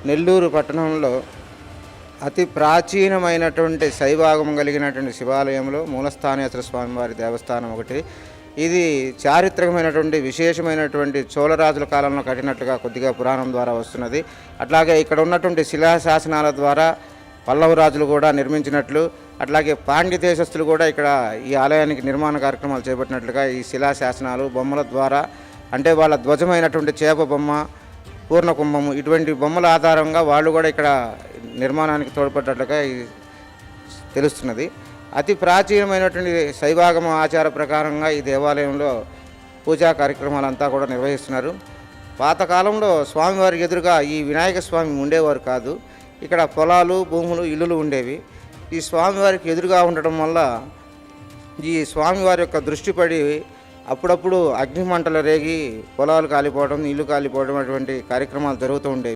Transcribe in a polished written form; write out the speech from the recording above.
నెల్లూరు పట్టణంలో అతి ప్రాచీనమైనటువంటి శైవాగమం కలిగినటువంటి శివాలయంలో మూలస్థానేశ్వర స్వామివారి దేవస్థానం ఒకటి. ఇది చారిత్రకమైనటువంటి విశేషమైనటువంటి చోళరాజుల కాలంలో కట్టినట్లుగా కొద్దిగా పురాణం ద్వారా వస్తున్నది. అట్లాగే ఇక్కడ ఉన్నటువంటి శిలాశాసనాల ద్వారా పల్లవ రాజులు కూడా నిర్మించినట్లు, అట్లాగే పాండ్య దేశస్తులు కూడా ఇక్కడ ఈ ఆలయానికి నిర్మాణ కార్యక్రమాలు చేపట్టినట్లుగా ఈ శిలాశాసనాలు బొమ్మల ద్వారా, అంటే వాళ్ళ ధ్వజమైనటువంటి చేప బొమ్మ, పూర్ణ కుంభము, ఇటువంటి బొమ్మల ఆధారంగా వాళ్ళు కూడా ఇక్కడ నిర్మాణానికి తోడ్పడ్డట్లుగా తెలుస్తున్నది. అతి ప్రాచీనమైనటువంటి శైవాగమ ఆచార ప్రకారంగా ఈ దేవాలయంలో పూజా కార్యక్రమాలంతా కూడా నిర్వహిస్తున్నారు. పాతకాలంలో స్వామివారికి ఎదురుగా ఈ వినాయక స్వామి ఉండేవారు కాదు. ఇక్కడ పొలాలు, భూములు, ఇల్లులు ఉండేవి. ఈ స్వామివారికి ఎదురుగా ఉండటం వల్ల ఈ స్వామివారి యొక్క దృష్టి పడి అప్పుడప్పుడు అగ్నిమంటలు రేగి పొలాలు కాలిపోవడం, ఇల్లు కాలిపోవడం అటువంటి కార్యక్రమాలు జరుగుతూ ఉండేవి.